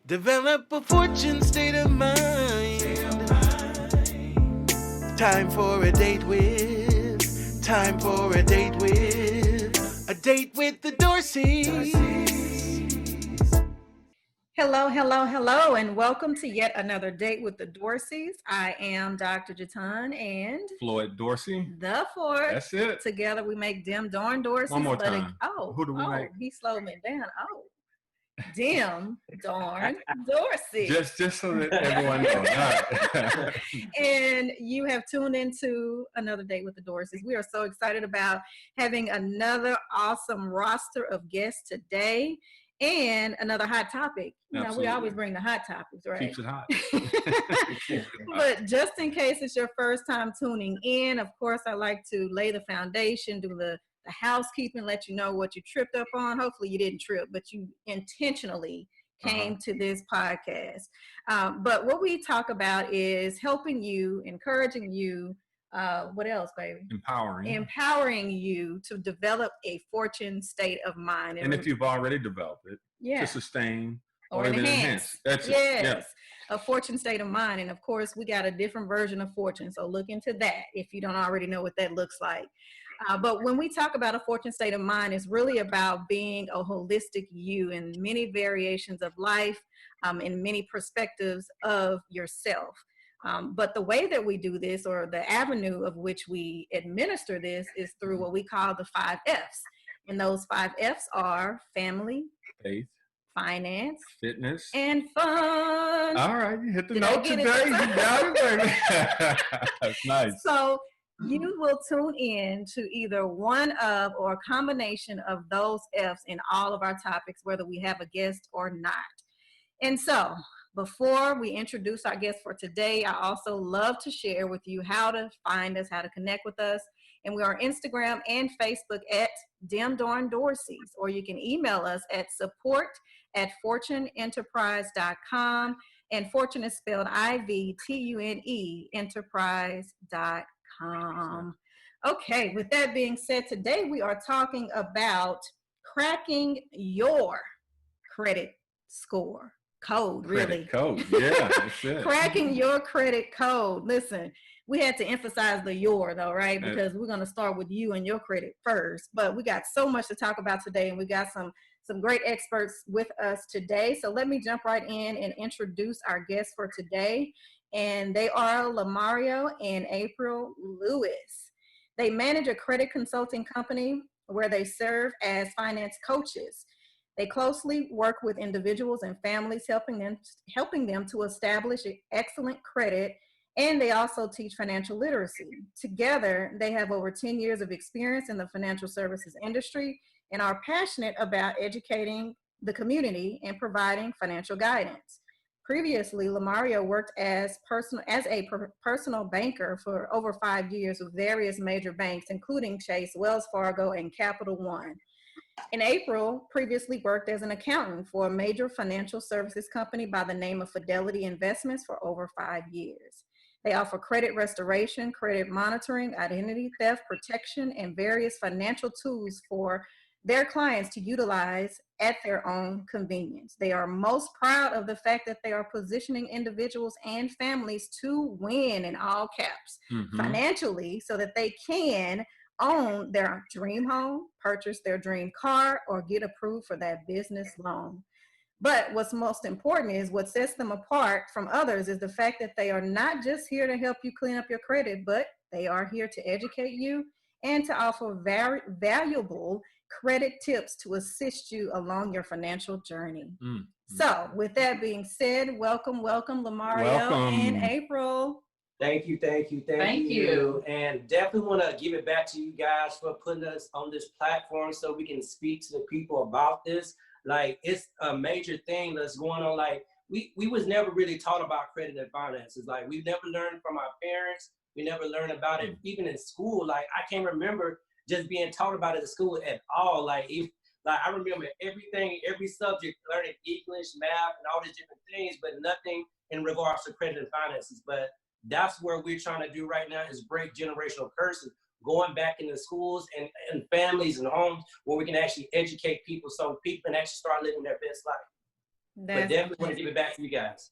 Develop a fortune state of mind. Time for a date with. Time for a date with. A date with the Dorseys. Hello, hello, hello, and welcome to yet another date with the Dorseys. I am Dr. Jatan and Floyd Dorsey. the Ford. That's it. Together we make Dim Darn Dorseys. One more time. Who do we make? He slowed me down. Dim Darn Dorsey. Just so that everyone knows. All right. And you have tuned into another date with the Dorseys. We are so excited about having another awesome roster of guests today. And another hot topic. We always bring the hot topics, right? Keeps it hot. But just in case it's your first time tuning in, of course, I like to lay the foundation, do the housekeeping, let you know what you tripped up on. Hopefully you didn't trip, but you intentionally came to this podcast. But what we talk about is helping you, encouraging you, what else, baby? Empowering you to develop a fortune state of mind. And if you've already developed it, to sustain or even enhance. That's it. Yeah. A fortune state of mind. And of course, we got a different version of fortune. So look into that if you don't already know what that looks like. But when we talk about a fortune state of mind, it's really about being a holistic you in many variations of life, in many perspectives of yourself. But the way that we do this, or the avenue of which we administer this, is through what we call the 5 F's. And those 5 F's are family, faith, finance, fitness, and fun. All right, you hit the note today. You got it, baby. That's nice. So you will tune in to either one of or a combination of those F's in all of our topics, whether we have a guest or not. And so before we introduce our guest for today, I also love to share with you how to find us, how to connect with us. And we are on Instagram and Facebook at Dim Darn Dorseys, or you can email us at support@fortuneenterprise.com. And Fortune is spelled IVTUNE, enterprise.com. Okay, with that being said, today we are talking about cracking your credit score. Code, really. Credit code, yeah, that's it. Cracking your credit code. Listen, we had to emphasize the your though, right? Because we're going to start with you and your credit first. But we got so much to talk about today, and we got some great experts with us today. So let me jump right in and introduce our guests for today. And they are LaMario and April Lewis. They manage a credit consulting company where they serve as finance coaches. They closely work with individuals and families, helping them to establish excellent credit, and they also teach financial literacy. Together, they have over 10 years of experience in the financial services industry and are passionate about educating the community and providing financial guidance. Previously, LaMario worked as a personal banker for over 5 years with various major banks, including Chase, Wells Fargo, and Capital One. And April previously worked as an accountant for a major financial services company by the name of Fidelity Investments for over 5 years. They offer credit restoration, credit monitoring, identity theft protection, and various financial tools for their clients to utilize at their own convenience. They are most proud of the fact that they are positioning individuals and families to win, in all caps, financially, so that they can own their dream home, purchase their dream car, or get approved for that business loan. But what's most important is what sets them apart from others is the fact that they are not just here to help you clean up your credit, but they are here to educate you and to offer valuable credit tips to assist you along your financial journey. So with that being said, welcome, LaMario and April. Thank you. And definitely want to give it back to you guys for putting us on this platform so we can speak to the people about this. Like, it's a major thing that's going on. Like, we was never really taught about credit and finances. Like, we've never learned from our parents. We never learned about it, even in school. Like, I can't remember just being taught about it in school at all. Like, I remember everything, every subject, learning English, math, and all these different things, but nothing in regards to credit and finances. But that's where we're trying to do right now, is break generational curses, going back into schools and families and homes where we can actually educate people so people can actually start living their best life. But definitely want to give it back to you guys.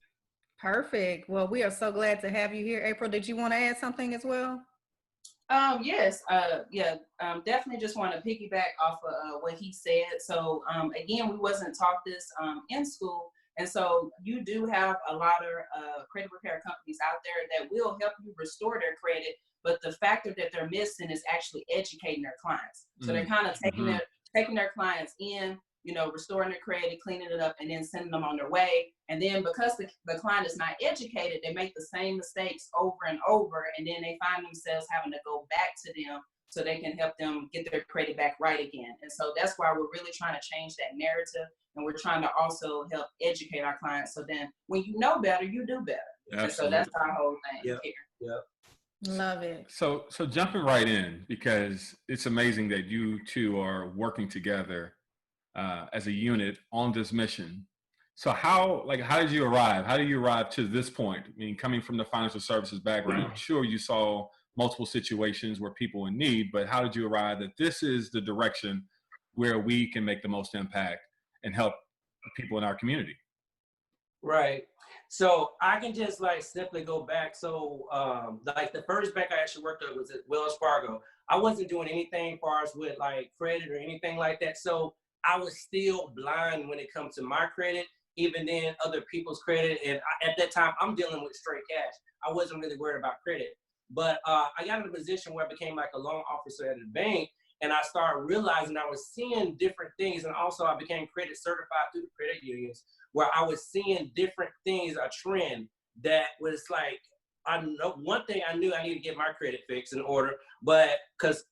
Perfect. Well, we are so glad to have you here. April, did you want to add something as well? Yes, definitely just want to piggyback off of what he said. So again, we wasn't taught this in school. And so you do have a lot of credit repair companies out there that will help you restore their credit. But the factor that they're missing is actually educating their clients. So they're kind of taking their clients in, you know, restoring their credit, cleaning it up, and then sending them on their way. And then because the client is not educated, they make the same mistakes over and over, and then they find themselves having to go back to them so they can help them get their credit back right again. And so that's why we're really trying to change that narrative, and we're trying to also help educate our clients. So then when you know better, you do better. And so that's our whole thing here. Yep. Love it. So jumping right in, because it's amazing that you two are working together as a unit on this mission. So how did you arrive? How do you arrive to this point? I mean, coming from the financial services background, I'm sure you saw multiple situations where people in need, but how did you arrive that this is the direction where we can make the most impact and help people in our community? Right. So I can just like simply go back. So like the first bank I actually worked at was at Wells Fargo. I wasn't doing anything far as with like credit or anything like that. So I was still blind when it comes to my credit, even then other people's credit. And at that time, I'm dealing with straight cash. I wasn't really worried about credit. But I got in a position where I became like a loan officer at a bank, and I started realizing I was seeing different things. And also I became credit certified through the credit unions, where I was seeing different things, a trend that was like, I know one thing I knew I needed to get my credit fixed in order, but because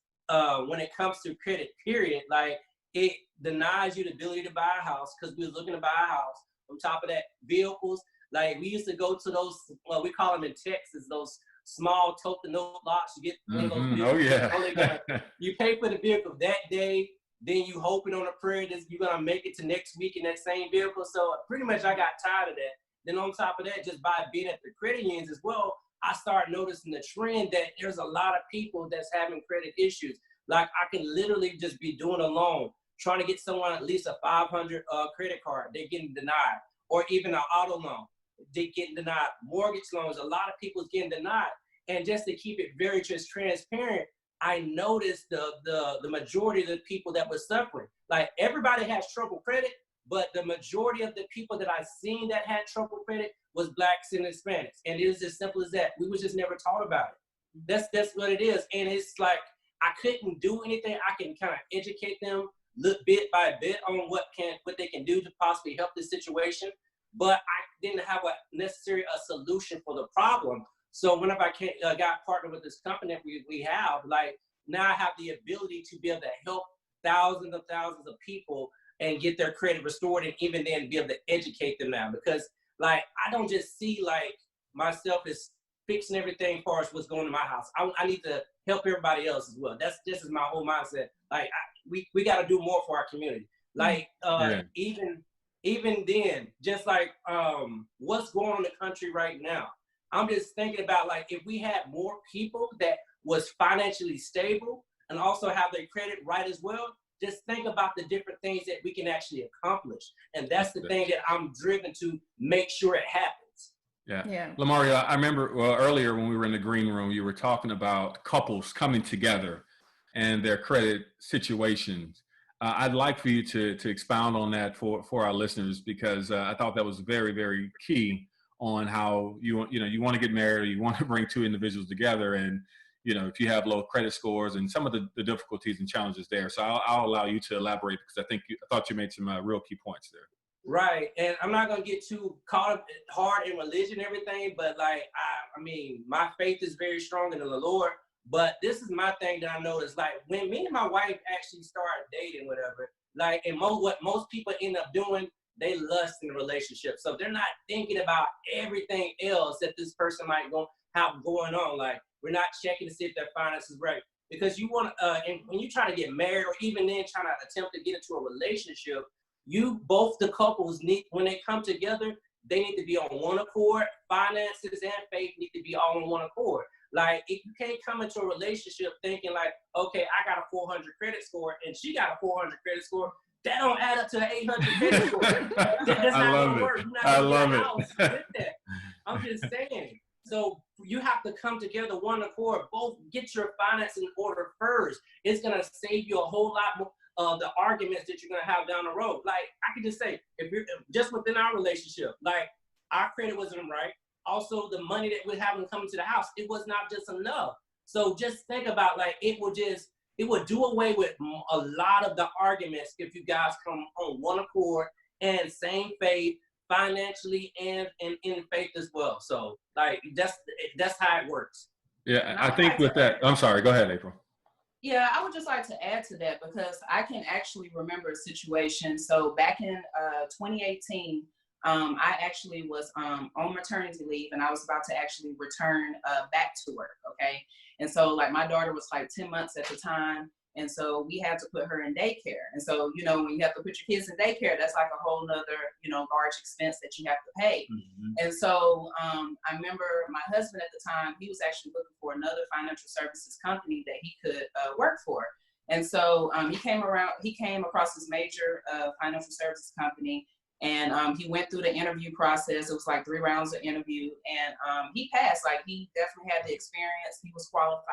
when it comes to credit, period, like it denies you the ability to buy a house because we were looking to buy a house. On top of that, vehicles, like we used to go to those, well, we call them in Texas, those small tote-to-note lots. You get one of those vehicles. You pay for the vehicle that day, then you hoping on a prayer that you're gonna make it to next week in that same vehicle. So pretty much I got tired of that. Then on top of that, just by being at the credit unions as well, I started noticing the trend that there's a lot of people that's having credit issues. Like I can literally just be doing a loan, trying to get someone at least a 500 credit card, they're getting denied. Or even an auto loan, they're getting denied. Mortgage loans, a lot of people's getting denied. And just to keep it very just transparent, I noticed the majority of the people that were suffering. Like everybody has trouble credit, but the majority of the people that I seen that had trouble credit was Blacks and Hispanics. And it was as simple as that. We was just never taught about it. That's what it is. And it's like, I couldn't do anything. I can kind of educate them bit by bit on what they can do to possibly help this situation. But I didn't have a solution for the problem. So whenever I got partnered with this company that we have, like now I have the ability to be able to help thousands of people and get their credit restored, and even then be able to educate them now. Because like I don't just see like myself as fixing everything as far as what's going in my house. I need to help everybody else as well. This is my whole mindset. Like we got to do more for our community. Like even then, just like what's going on in the country right now. I'm just thinking about like if we had more people that was financially stable and also have their credit right as well, just think about the different things that we can actually accomplish. And that's the thing that I'm driven to make sure it happens. Yeah. LaMario, I remember earlier when we were in the green room, you were talking about couples coming together and their credit situations. I'd like for you to expound on that for our listeners, because I thought that was very, very key on how you want to get married, or you want to bring two individuals together, and if you have low credit scores and some of the difficulties and challenges there. So I'll allow you to elaborate, because I thought you made some real key points there. Right, and I'm not gonna get too caught hard in religion and everything, but like I mean, my faith is very strong in the Lord. But this is my thing that I noticed, like when me and my wife actually started dating, whatever, like, and what most people end up doing, they lust in a relationship. So they're not thinking about everything else that this person might have going on. Like we're not checking to see if their finances right. Because you want and when you try to get married, or even then trying to attempt to get into a relationship, both the couples need, when they come together, they need to be on one accord. Finances and faith need to be all on one accord. Like, if you can't come into a relationship thinking like, okay, I got a 400 credit score and she got a 400 credit score, that don't add up to the 800 credit score. That's I not love gonna it. work. You're not I gonna love get a it. house with that. I'm just saying. So you have to come together one accord. Both get your finances in order first. It's gonna save you a whole lot more of the arguments that you're gonna have down the road. Like I can just say, if you're just within our relationship, like our credit wasn't right. Also, the money that we're having coming to the house, it was not just enough. So just think about like it would do away with a lot of the arguments if you guys come on one accord and same faith financially and in faith as well. So like that's how it works. Yeah, I think with that, I'm sorry, go ahead, April. Yeah, I would just like to add to that because I can actually remember a situation. So back in 2018, I actually was on maternity leave and I was about to actually return back to work, okay? And so like my daughter was like 10 months at the time. And so we had to put her in daycare. And so, you know, when you have to put your kids in daycare, that's like a whole nother, you know, large expense that you have to pay. Mm-hmm. And so I remember my husband at the time, he was actually looking for another financial services company that he could work for. And so he came across this major financial services company. And he went through the interview process. It was like 3 rounds of interview, and he passed. Like he definitely had the experience. He was qualified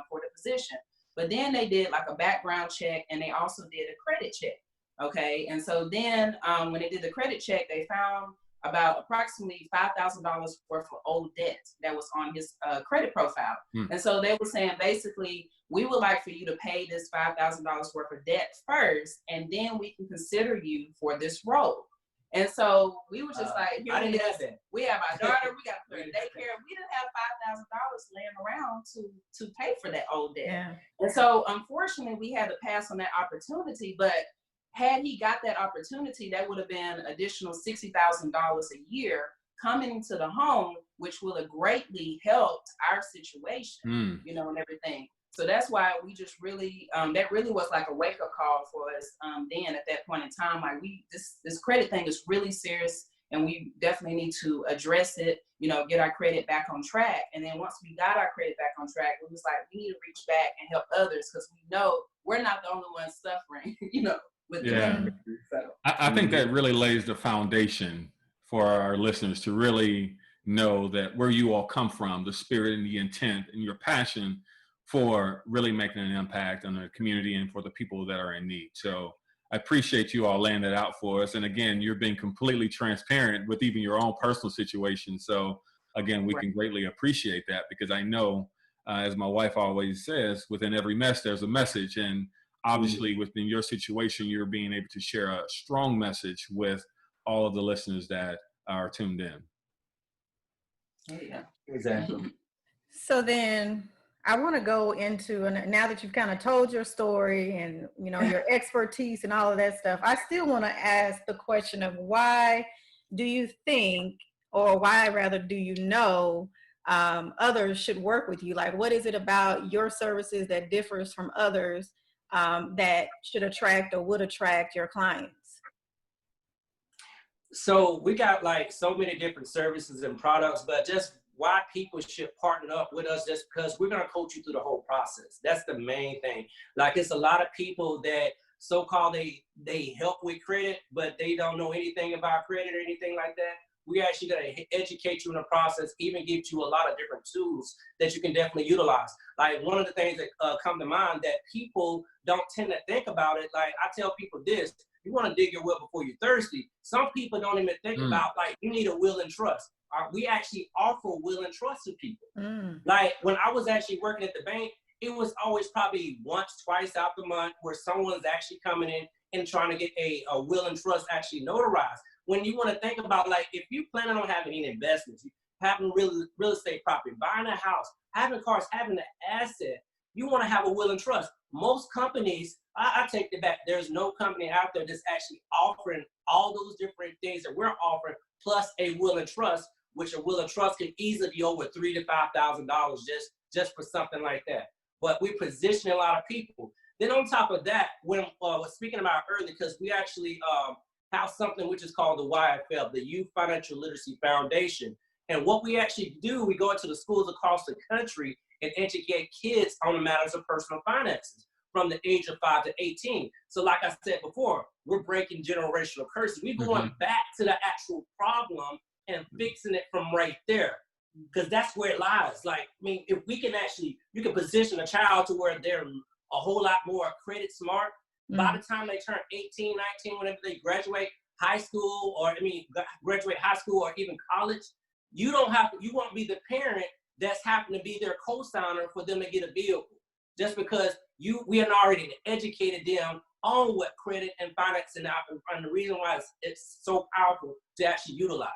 for the position. But then they did like a background check, and they also did a credit check. Okay, and so then when they did the credit check, they found about approximately $5,000 worth of old debt that was on his credit profile. And so they were saying basically, we would like for you to pay this $5,000 worth of debt first, and then we can consider you for this role. And so we were just like, here it is. We have our daughter, we got to put her in daycare. We didn't have $5,000 laying around to pay for that old debt. Yeah. And so unfortunately, we had to pass on that opportunity. But had he got that opportunity, that would have been additional $60,000 a year coming into the home, which would have greatly helped our situation, you know, and everything. So that's why we just really, that really was like a wake-up call for us then at that point in time. Like this credit thing is really serious, and we definitely need to address it, you know, get our credit back on track. And then once we got our credit back on track, it was like, we need to reach back and help others because we know we're not the only ones suffering, you know, with the so. I think that really lays the foundation for our listeners to really know that where you all come from, the spirit and the intent and your passion for really making an impact on the community and for the people that are in need. So I appreciate you all laying that out for us. And again, you're being completely transparent with even your own personal situation. So again, we can greatly appreciate that because I know, as my wife always says, within every mess, there's a message. And obviously within your situation, you're being able to share a strong message with all of the listeners that are tuned in. Yeah, exactly. So then I want to go into, and now that you've kind of told your story and, you know, your expertise and all of that stuff, I still want to ask the question of why do you think, or why rather do you know others should work with you? Like, what is it about your services that differs from others that should attract or would attract your clients? So we got like so many different services and products, but just why people should partner up with us just because we're going to coach you through the whole process. That's the main thing. Like it's a lot of people that so-called they help with credit, but they don't know anything about credit or anything like that. We actually going to educate you in the process, even give you a lot of different tools that you can definitely utilize. Like one of the things that come to mind that people don't tend to think about it, like I tell people this, you want to dig your well before you're thirsty. Some people don't even think about like you need a will and trust. We actually offer will and trust to people. Like when I was actually working at the bank, it was always probably once, twice out the month where someone's actually coming in and trying to get a will and trust actually notarized. When you want to think about like, if you planning on having any investments, having real estate property, buying a house, having cars, having an asset, you want to have a will and trust. Most companies, I take it back, there's no company out there that's actually offering all those different things that we're offering, plus a will and trust, which a will and trust can easily be over $3,000 to $5,000 just for something like that. But we position a lot of people. Then on top of that, when speaking about earlier, because we actually have something which is called the YFL, the Youth Financial Literacy Foundation. And what we actually do, we go into the schools across the country and educate kids on the matters of personal finances. from the age of 5 to 18. So like I said before, we're breaking generational curses. We're going back to the actual problem and fixing it from right there. Because that's where it lies. Like, I mean, if we can actually, you can position a child to where they're a whole lot more credit smart. By the time they turn 18, 19, whenever they graduate high school, graduate high school or even college, you won't be the parent that's happened to be their co-signer for them to get a vehicle. Just because we had already educated them on what credit and finance and the reason why it's so powerful to actually utilize.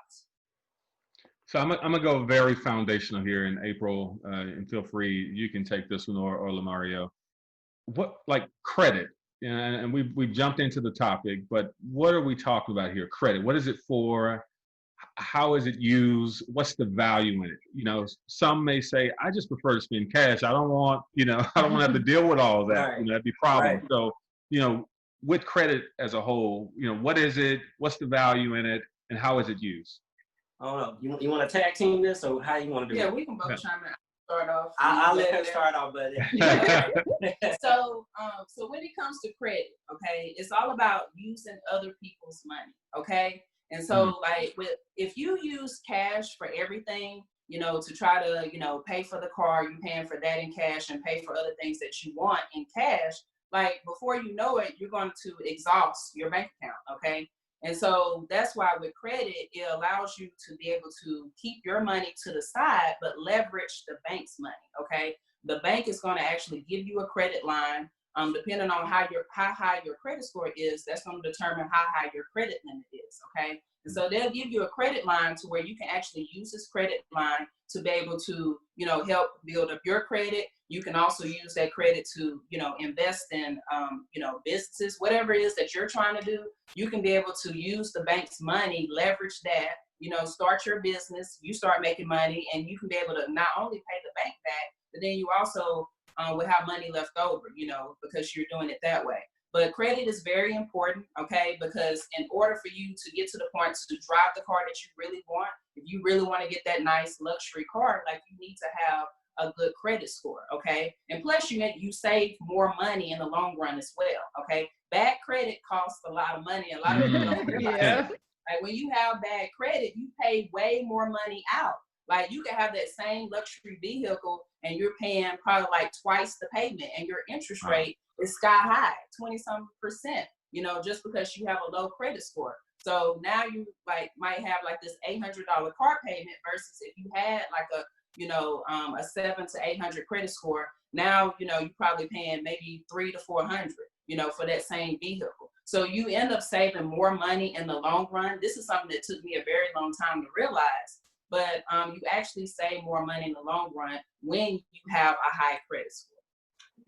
So I'm gonna go very foundational here in April, and feel free, you can take this one or LaMario. What, like credit, and we jumped into the topic, but what are we talking about here? Credit, what is it for? How is it used? What's the value in it? You know, some may say, I just prefer to spend cash. I don't want, I don't want to have to deal with all of that. Right. That'd be a problem. Right. So, with credit as a whole, what is it? What's the value in it? And how is it used? I don't know. You want to tag team this, or how you want to do it? Yeah, we can both chime in. Start off. I'll let her start off, but So when it comes to credit, okay, it's all about using other people's money, okay? And so like if you use cash for everything, to try to, pay for the car, you're paying for that in cash and pay for other things that you want in cash, like before you know it, you're going to exhaust your bank account, okay? And so that's why with credit, it allows you to be able to keep your money to the side, but leverage the bank's money, okay? The bank is going to actually give you a credit line. Depending on how high your credit score is, that's going to determine how high your credit limit is, okay? And so they'll give you a credit line to where you can actually use this credit line to be able to, help build up your credit. You can also use that credit to, invest in, businesses, whatever it is that you're trying to do. You can be able to use the bank's money, leverage that, start your business, you start making money, and you can be able to not only pay the bank back, but then you also will have money left over, because you're doing it that way. But credit is very important, okay? Because in order for you to get to the point to drive the car that you really want, if you really want to get that nice luxury car, like you need to have a good credit score, okay? And plus you save more money in the long run as well, okay? Bad credit costs a lot of money. A lot of people don't realize that. Like when you have bad credit, you pay way more money out. Like you can have that same luxury vehicle and you're paying probably like twice the payment and your interest rate is sky high, 20-something%, just because you have a low credit score. So now you might have like this $800 car payment versus if you had like a 700 to 800 credit score. Now, you're probably paying maybe $300 to $400, for that same vehicle. So you end up saving more money in the long run. This is something that took me a very long time to realize. But you actually save more money in the long run when you have a high credit score.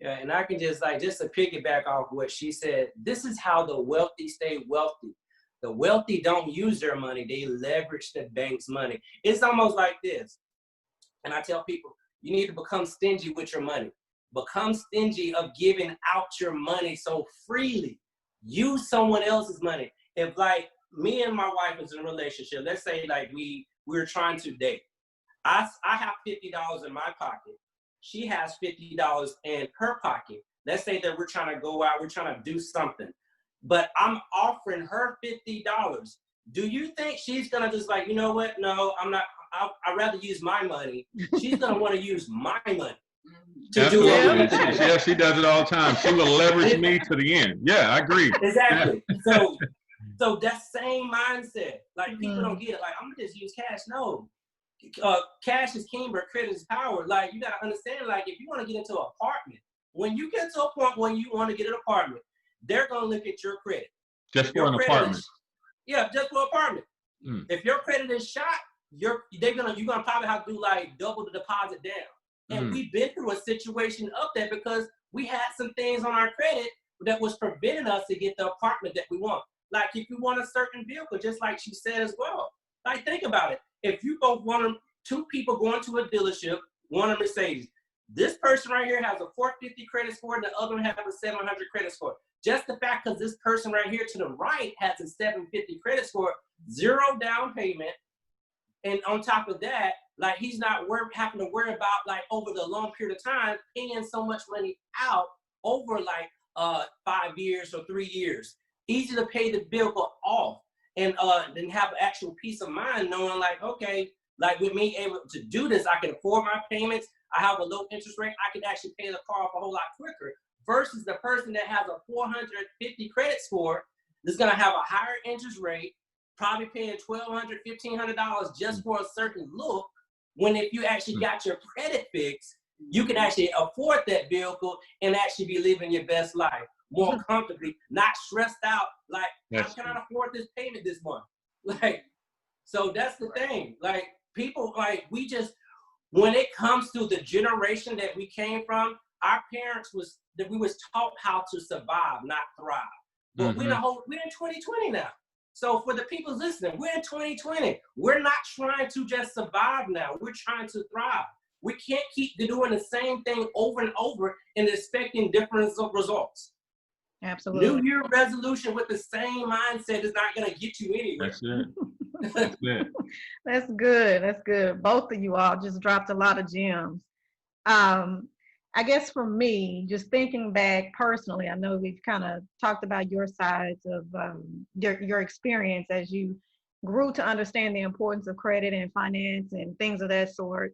Yeah, and I can just to piggyback off what she said, this is how the wealthy stay wealthy. The wealthy don't use their money, they leverage the bank's money. It's almost like this. And I tell people, you need to become stingy with your money. Become stingy of giving out your money so freely. Use someone else's money. If like me and my wife is in a relationship, let's say like we're trying to date. I have $50 in my pocket. She has $50 in her pocket. Let's say that we're trying to go out, we're trying to do something, but I'm offering her $50. Do you think she's gonna just like, you know what? No, I'm not. I'd rather use my money. She's gonna want to use my money to do it. Yeah, she does it all the time. She will leverage me to the end. Yeah, I agree. Exactly. So that same mindset, like people don't get it. Like I'm gonna just use cash. No. Cash is king, but credit is power. Like you gotta understand, like if you want to get into an apartment, when you get to a point when you want to get an apartment, they're gonna look at your credit. Just for an apartment. Just for an apartment. If your credit is shot, you're gonna probably have to do like double the deposit down. And we've been through a situation of that because we had some things on our credit that was preventing us to get the apartment that we want. Like if you want a certain vehicle, just like she said as well. Like think about it. If you both want two people going to a dealership, one a Mercedes, this person right here has a 450 credit score and the other one has a 700 credit score. Just the fact because this person right here to the right has a 750 credit score, 0 down payment, and on top of that, like he's not having to worry about like over the long period of time paying so much money out over like 5 years or 3 years. Easy to pay the vehicle off, and then have an actual peace of mind knowing like, okay, like with me able to do this, I can afford my payments. I have a low interest rate. I can actually pay the car off a whole lot quicker versus the person that has a 450 credit score that's going to have a higher interest rate, probably paying $1,200, $1,500 just for a certain look. When if you actually got your credit fixed, you can actually afford that vehicle and actually be living your best life more comfortably, not stressed out. Like, how can I afford this payment this month? Like, so that's the thing. Like, people, like, we just, when it comes to the generation that we came from, our parents we was taught how to survive, not thrive. But we're in 2020 now. So for the people listening, we're in 2020. We're not trying to just survive now. We're trying to thrive. We can't keep doing the same thing over and over and expecting different results. Absolutely. New Year resolution with the same mindset is not going to get you anywhere. That's it. That's it. That's good. That's good. Both of you all just dropped a lot of gems. I guess for me, just thinking back personally, I know we've kind of talked about your sides of your experience as you grew to understand the importance of credit and finance and things of that sort.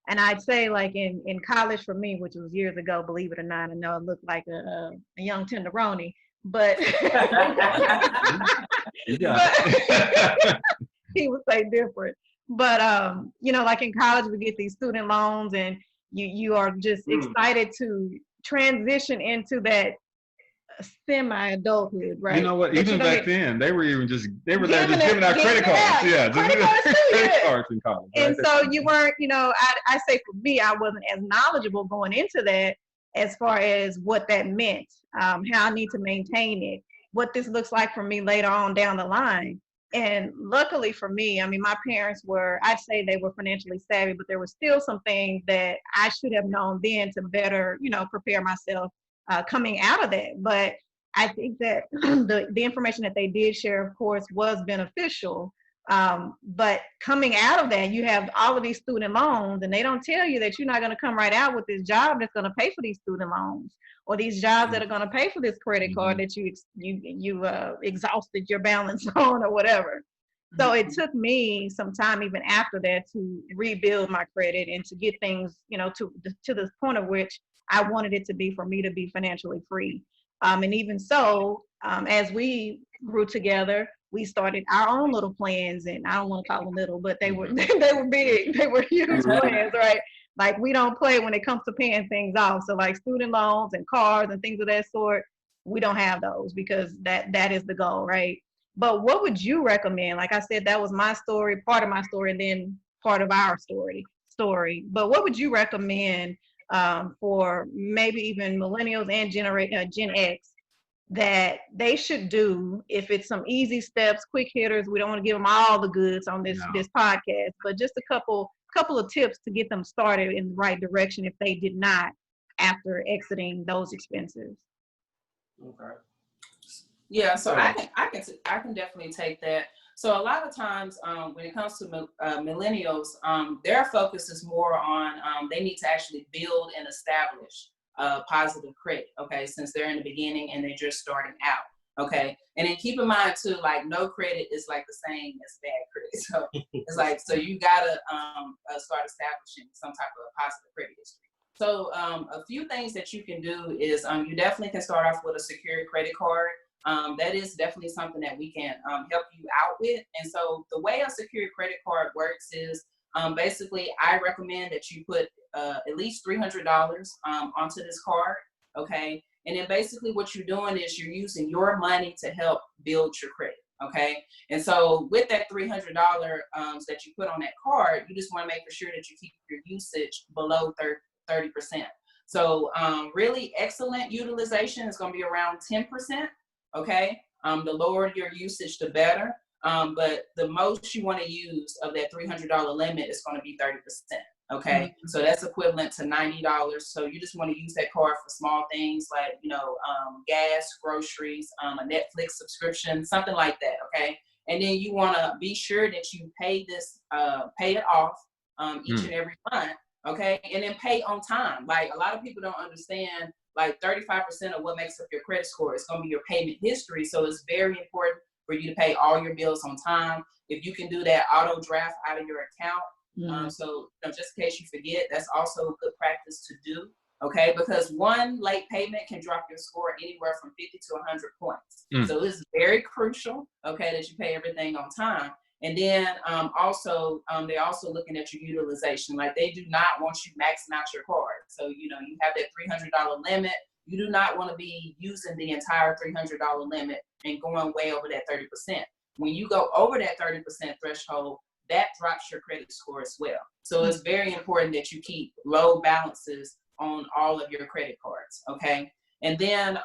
And I'd say like in college for me, which was years ago, believe it or not, I know I looked like a young tenderoni, but he would say different. But, you know, like in college, we get these student loans and you are just excited to transition into that semi-adulthood, right? You know what? Even back then, they were just giving out credit cards. Yeah, Credit cards in college. And so you weren't, you know, I say for me, I wasn't as knowledgeable going into that as far as what that meant, how I need to maintain it, what this looks like for me later on down the line. And luckily for me, I mean, my parents were, I'd say they were financially savvy, but there were still some things that I should have known then to better, you know, prepare myself coming out of that. But I think that the information that they did share, of course, was beneficial. But coming out of that, you have all of these student loans, and they don't tell you that you're not going to come right out with this job that's going to pay for these student loans, or these jobs that are going to pay for this credit card that you exhausted your balance on, or whatever. So it took me some time even after that to rebuild my credit and to get things, you know, to the point of which I wanted it to be for me to be financially free. And even so, as we grew together, we started our own little plans, and I don't want to call them little, but they were big, they were huge plans, right? Like, we don't play when it comes to paying things off. So like student loans and cars and things of that sort, we don't have those because that is the goal, right? But what would you recommend? Like I said, that was my story, part of my story, and then part of our story. But what would you recommend for maybe even millennials and Gen X that they should do if it's some easy steps, quick hitters? We don't want to give them all the goods on this podcast, but just a couple of tips to get them started in the right direction if they did not after exiting those expenses. Okay. Yeah, so I can definitely take that. So a lot of times when it comes to millennials, their focus is more on they need to actually build and establish positive credit, okay, since they're in the beginning and they're just starting out, okay? And then keep in mind too, like, no credit is like the same as bad credit. So it's like, so you gotta start establishing some type of positive credit history. So a few things that you can do is you definitely can start off with a secured credit card. That is definitely something that we can help you out with. And so the way a secured credit card works is basically I recommend that you put at least $300 onto this card, okay? And then basically what you're doing is you're using your money to help build your credit, okay? And so with that $300 that you put on that card, you just want to make sure that you keep your usage below 30%. So really excellent utilization is going to be around 10%, okay? The lower your usage, the better. But the most you want to use of that $300 limit is going to be 30%. Okay, so that's equivalent to $90. So you just want to use that card for small things like, you know, gas, groceries, a Netflix subscription, something like that. Okay, and then you want to be sure that you pay it off each and every month. Okay, and then pay on time. Like, a lot of people don't understand like 35% of what makes up your credit score is going to be your payment history. So it's very important for you to pay all your bills on time. If you can do that auto draft out of your account, so just in case you forget, that's also a good practice to do. Okay, because one late payment can drop your score anywhere from 50 to 100 points. So it's very crucial, okay, that you pay everything on time. And then also, they're also looking at your utilization. Like, they do not want you maxing out your card. So, you know, you have that $300 limit. You do not want to be using the entire $300 limit and going way over that 30%. When you go over that 30% threshold, that drops your credit score as well. So it's very important that you keep low balances on all of your credit cards, okay? And then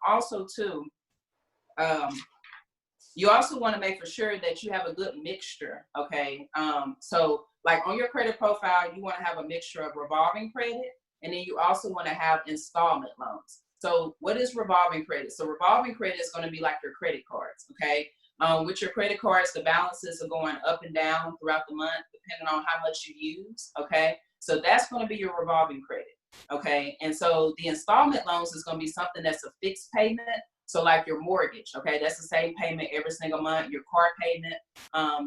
also too, you also want to make for sure that you have a good mixture, okay? So like on your credit profile, you want to have a mixture of revolving credit, and then you also want to have installment loans. So what is revolving credit? So revolving credit is going to be like your credit cards, okay? With your credit cards, the balances are going up and down throughout the month, depending on how much you use, okay? So that's going to be your revolving credit, okay? And so the installment loans is going to be something that's a fixed payment. So like your mortgage, okay, that's the same payment every single month. Your car payment,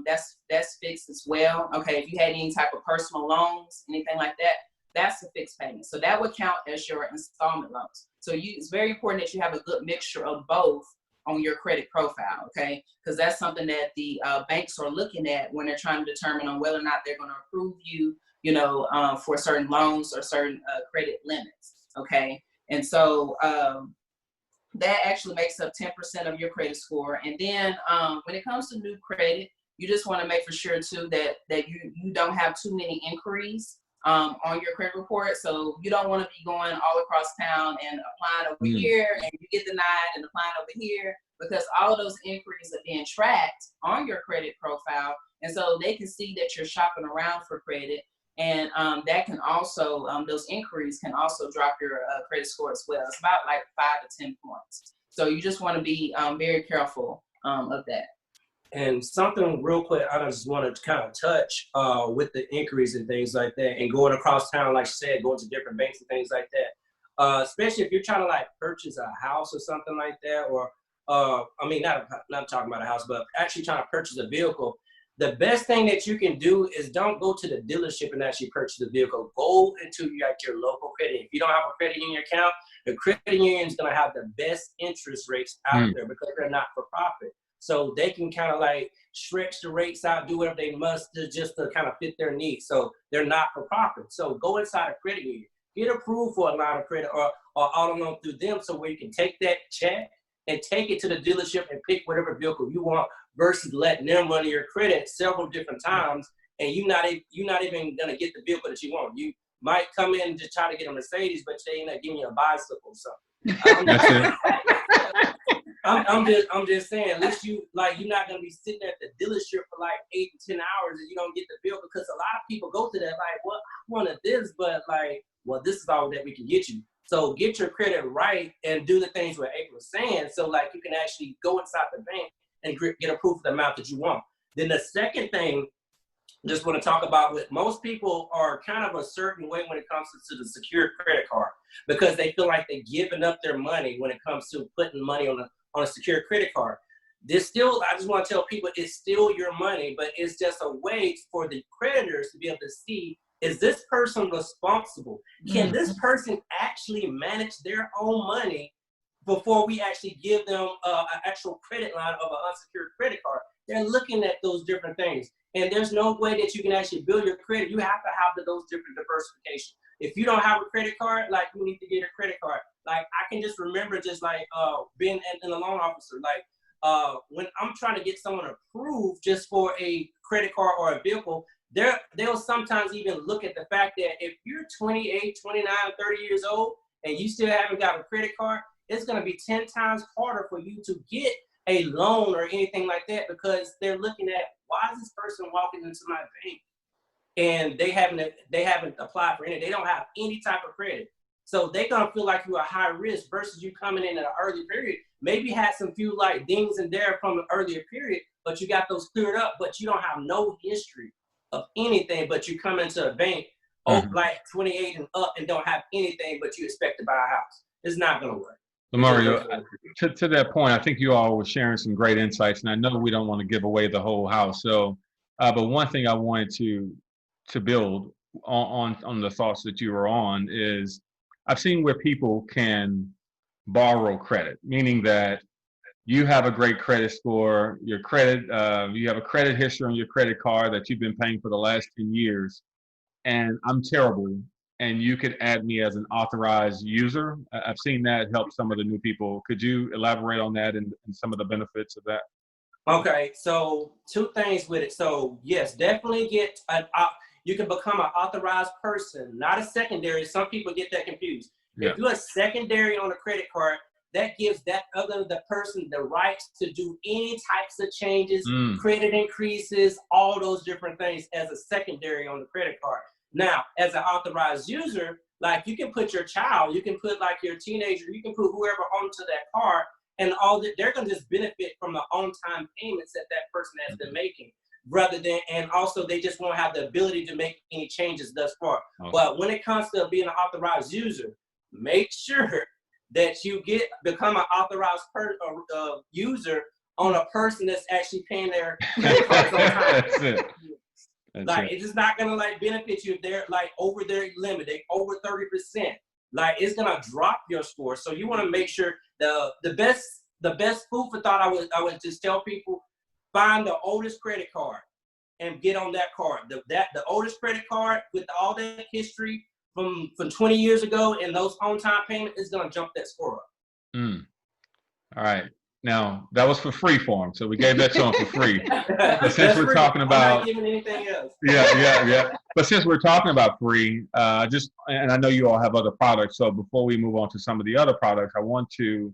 that's fixed as well. Okay, if you had any type of personal loans, anything like that, that's a fixed payment. So that would count as your installment loans. So it's very important that you have a good mixture of both on your credit profile, okay? Because that's something that the banks are looking at when they're trying to determine on whether or not they're going to approve you, you know, for certain loans or certain credit limits, okay? And so that actually makes up 10% of your credit score. And then when it comes to new credit, you just want to make for sure too that you don't have too many inquiries on your credit report. So you don't want to be going all across town and applying over here, and you get denied and applying over here, because all of those inquiries are being tracked on your credit profile. And so they can see that you're shopping around for credit. And that can also, those inquiries can also drop your credit score as well. It's about like 5 to 10 points. So you just want to be very careful of that. And something real quick, I just want to kind of touch with the inquiries and things like that, and going across town, like you said, going to different banks and things like that. Especially if you're trying to like purchase a house or something like that, or I mean, not talking about a house, but actually trying to purchase a vehicle. The best thing that you can do is don't go to the dealership and actually purchase the vehicle. Go into your local credit. If you don't have a credit union account, the credit union is going to have the best interest rates out there, because they're not for profit. So they can kind of like stretch the rates out, do whatever they must to just to kind of fit their needs. So they're not for profit. So go inside a credit union, get approved for a line of credit or auto loan through them, so where you can take that check and take it to the dealership and pick whatever vehicle you want, versus letting them run your credit several different times, and you're not even gonna get the vehicle that you want. You might come in to try to get a Mercedes, but they end up giving you a bicycle or something. I'm just saying, at least you're not gonna be sitting at the dealership for like 8 to 10 hours and you don't get the vehicle, because a lot of people go to that like, well, I wanted this, but like, well, this is all that we can get you. So get your credit right and do the things what April was saying, so like you can actually go inside the bank and get approved for the amount that you want. Then the second thing, just want to talk about, with most people are kind of a certain way when it comes to the secured credit card, because they feel like they're giving up their money when it comes to putting money on a secured credit card. This still, I just want to tell people, it's still your money, but it's just a way for the creditors to be able to see, is this person responsible? Can this person actually manage their own money before we actually give them an actual credit line of an unsecured credit card? They're looking at those different things. And there's no way that you can actually build your credit. You have to have those different diversification. If you don't have a credit card, like, you need to get a credit card. Like, I can just remember just like being in a loan officer, like when I'm trying to get someone approved just for a credit card or a vehicle, they'll sometimes even look at the fact that if you're 28, 29, 30 years old and you still haven't got a credit card, it's going to be 10 times harder for you to get a loan or anything like that, because they're looking at, why is this person walking into my bank and they haven't applied for any, they don't have any type of credit. So they're going to feel like you're a high risk, versus you coming in at an early period. Maybe you had some few like dings in there from an earlier period, but you got those cleared up, but you don't have no history of anything, but you come into a bank like 28 and up and don't have anything, but you expect to buy a house. it's not going to work. LaMario, to that point, I think you all were sharing some great insights, and I know we don't want to give away the whole house. So, but one thing I wanted to build on the thoughts that you were on is I've seen where people can borrow credit, meaning that you have a great credit score, your credit, you have a credit history on your credit card that you've been paying for the last 10 years, and I'm terrible, and you could add me as an authorized user. I've seen that help some of the new people. Could you elaborate on that and some of the benefits of that? Okay, so 2 things with it. So yes, definitely get you can become an authorized person, not a secondary. Some people get that confused. Yeah. If you're a secondary on a credit card, that gives the person the rights to do any types of changes, credit increases, all those different things as a secondary on the credit card. Now, as an authorized user, like you can put your child, you can put like your teenager, you can put whoever onto that card, and all that they're going to just benefit from the on-time payments that person has been making, rather than, and also they just won't have the ability to make any changes thus far. Okay. But when it comes to being an authorized user, make sure that you become an authorized user on a person that's actually paying their credit cards on time. That's it. Like it's just not gonna like benefit you if they're like over their limit, they over 30%. Like it's gonna drop your score. So you want to make sure the best food for thought. I would just tell people, find the oldest credit card and get on that card. The oldest credit card with all that history from 20 years ago and those on-time payments is gonna jump that score up. All right. Now that was for free for him, so we gave that to him for free. But since we're talking about, I'm not giving anything else. Yeah. But since we're talking about free, and I know you all have other products. So before we move on to some of the other products, I want to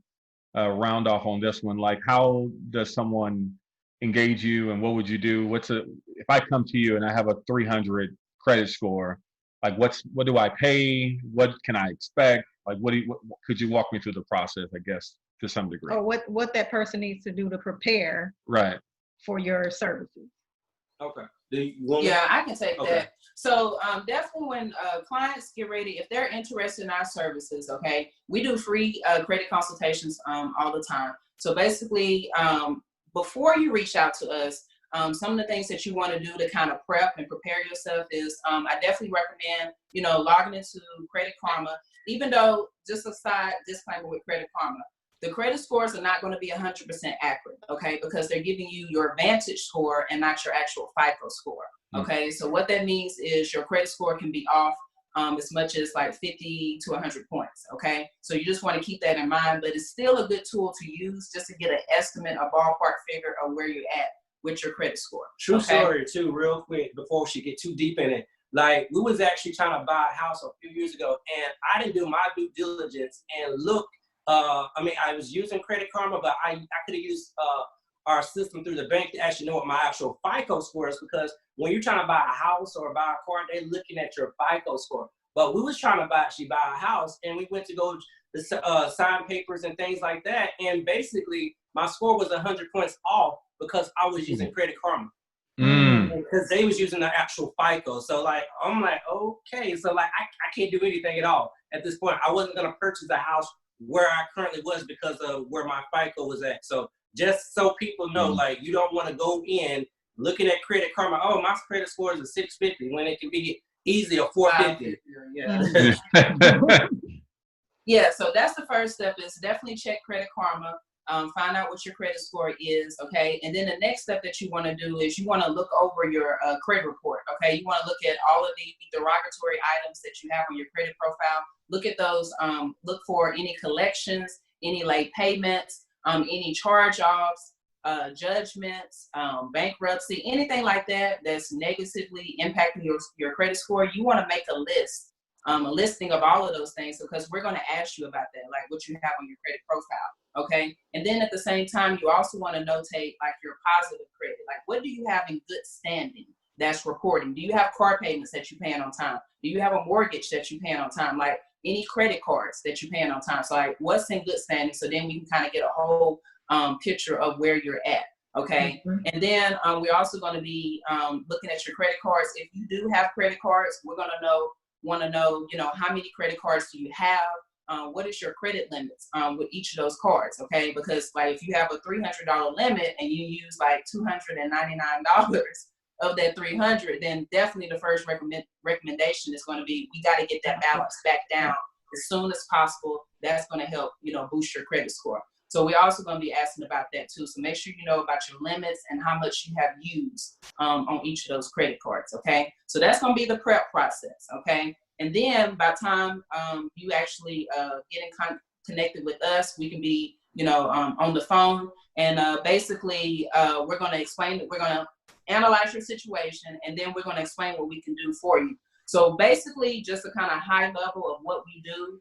round off on this one. Like, how does someone engage you, and what would you do? If I come to you and I have a 300 credit score? Like, what do I pay? What can I expect? Like, what could you walk me through the process, I guess, to some degree? Or what that person needs to do to prepare for your services. Okay. Yeah, I can take that. So definitely when clients get ready, if they're interested in our services, okay, we do free credit consultations all the time. So basically, before you reach out to us, some of the things that you want to do to kind of prep and prepare yourself is, I definitely recommend, logging into Credit Karma, even though, just a side disclaimer with Credit Karma, the credit scores are not going to be 100% accurate, okay, because they're giving you your Vantage score and not your actual FICO score, okay? So what that means is your credit score can be off as much as like 50 to 100 points, okay? So you just want to keep that in mind, but it's still a good tool to use just to get an estimate, a ballpark figure of where you're at with your credit score. True story too, real quick, before she get too deep in it. Like, we was actually trying to buy a house a few years ago, and I didn't do my due diligence and look. I was using Credit Karma, but I could have used our system through the bank to actually know what my actual FICO score is, because when you're trying to buy a house or buy a car, they're looking at your FICO score. But we was trying to buy a house, and we went to go sign papers and things like that, and basically my score was 100 points off because I was using Credit Karma. Because they was using the actual FICO. So like, I'm like, okay. So like, I can't do anything at all at this point. I wasn't going to purchase a house where I currently was because of where my FICO was at. So just so people know, like, you don't want to go in looking at Credit Karma. Oh, my credit score is a 650 when it can be easy a 450. Yeah. Yeah. So that's the first step, is definitely check Credit Karma. Find out what your credit score is, okay? And then the next step that you want to do is you want to look over your credit report, okay? You want to look at all of the derogatory items that you have on your credit profile. Look at those, look for any collections, any late payments, any charge-offs, judgments, bankruptcy, anything like that that's negatively impacting your credit score. You want to make a list. A listing of all of those things, because we're going to ask you about that, like what you have on your credit profile, okay? And then at the same time, you also want to notate like your positive credit, like what do you have in good standing that's reporting? Do you have car payments that you're paying on time? Do you have a mortgage that you're paying on time? Like any credit cards that you're paying on time? So like, what's in good standing? So then we can kind of get a whole picture of where you're at. Okay. And then we're also going to be looking at your credit cards. If you do have credit cards, we're going to want to know, how many credit cards do you have? what is your credit limits with each of those cards, okay? Because like if you have a $300 limit and you use like $299 of that 300, then definitely the first recommendation is going to be, we got to get that balance back down as soon as possible. That's going to help, you know, boost your credit score. So we're also going to be asking about that too. So make sure you know about your limits and how much you have used on each of those credit cards, okay? So that's going to be the prep process, okay? And then by the time you actually get connected with us, we can be, you know, on the phone. And basically, we're going to explain, we're going to analyze your situation, and then we're going to explain what we can do for you. So basically, just a kind of high level of what we do.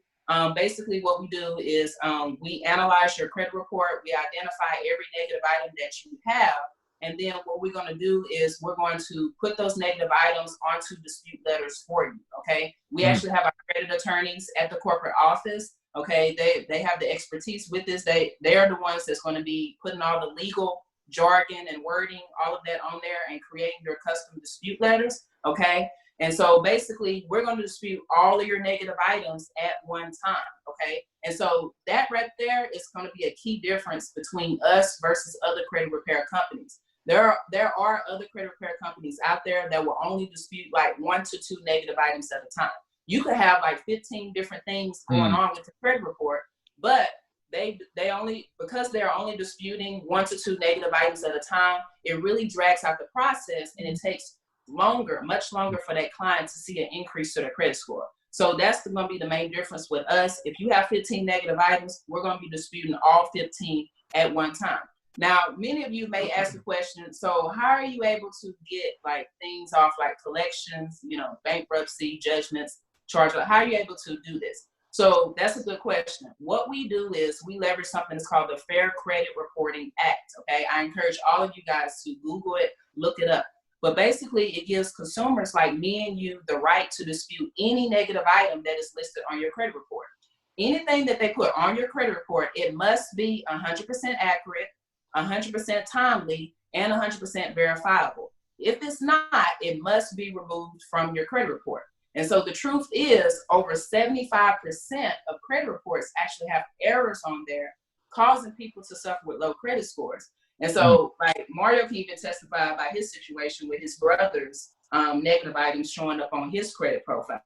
Basically, what we do is we analyze your credit report. We identify every negative item that you have. And then what we're going to do is we're going to put those negative items onto dispute letters for you, okay? We actually have our credit attorneys at the corporate office, okay? They have the expertise with this. They are the ones that's going to be putting all the legal jargon and wording, all of that on there and creating your custom dispute letters, okay? And so basically, we're going to dispute all of your negative items at one time, okay? And so that right there is going to be a key difference between us versus other credit repair companies. There are other credit repair companies out there that will only dispute like 1 to 2 negative items at a time. You could have like 15 different things going on with the credit report, but they only, because they're only disputing 1 to 2 negative items at a time, it really drags out the process, and it takes longer, much longer for that client to see an increase to their credit score. So that's going to be the main difference with us. If you have 15 negative items, we're going to be disputing all 15 at one time. Now, many of you may ask the question, so how are you able to get like things off like collections, you know, bankruptcy, judgments, charge? How are you able to do this? So that's a good question. What we do is we leverage something that's called the Fair Credit Reporting Act, okay? I encourage all of you guys to Google it, look it up. But basically, it gives consumers like me and you the right to dispute any negative item that is listed on your credit report. Anything that they put on your credit report, it must be 100% accurate, 100% timely, and 100% verifiable. If it's not, it must be removed from your credit report. And so the truth is, over 75% of credit reports actually have errors on there, causing people to suffer with low credit scores. And so, like, Mario can even testify about his situation with his brother's negative items showing up on his credit profile.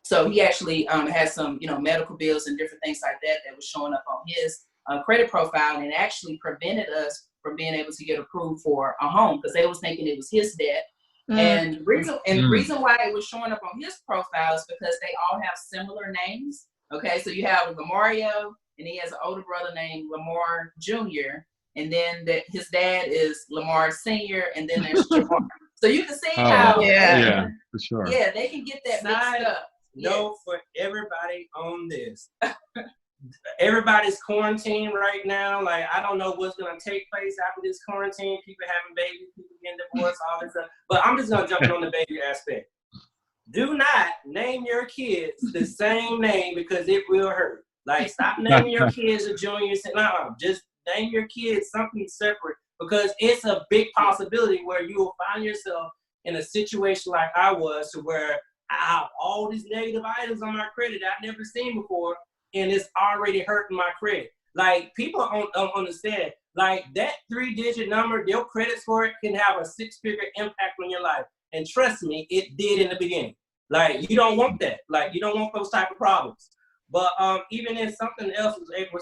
So he actually has some, you know, medical bills and different things like that that was showing up on his credit profile, and it actually prevented us from being able to get approved for a home because they was thinking it was his debt. And the reason why it was showing up on his profile is because they all have similar names. Okay, so you have LaMario, and he has an older brother named Lamar Jr., and then his dad is Lamar Sr., and then there's Jamar. So you can see how yeah, for sure. Yeah, they can get that mixed up. No, for everybody on this. Everybody's quarantined right now. Like, I don't know what's going to take place after this quarantine. People having babies, people getting divorced, all this stuff. But I'm just going to jump in on the baby aspect. Do not name your kids the same name because it will hurt. Like, stop naming your kids a junior. No, just name your kids something separate because it's a big possibility where you will find yourself in a situation like I was, to where I have all these negative items on my credit I've never seen before, and it's already hurting my credit. Like, people don't understand. Like, that 3-digit number, your credit score can have a 6-figure impact on your life. And trust me, it did in the beginning. Like, you don't want that. Like, you don't want those type of problems. But even in something else was April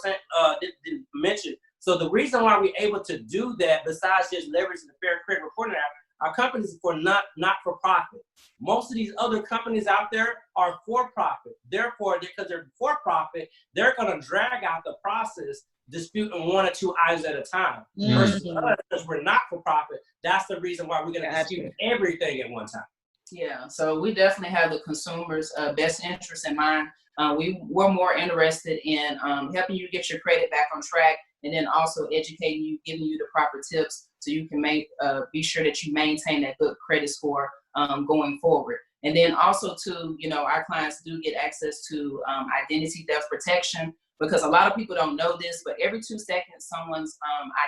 didn't mention. So the reason why we're able to do that, besides just leveraging the Fair Credit Reporting Act, our companies are not for profit. Most of these other companies out there are for profit. Therefore, because they're for profit, they're going to drag out the process, disputing 1 or 2 items at a time. Versus us, because we're not for profit, that's the reason why we're going to dispute everything at one time. Yeah, so we definitely have the consumer's best interest in mind. We're more interested in helping you get your credit back on track, and then also educating you, giving you the proper tips so you can be sure that you maintain that good credit score going forward. And then also too, you know, our clients do get access to identity theft protection, because a lot of people don't know this, but every 2 seconds someone's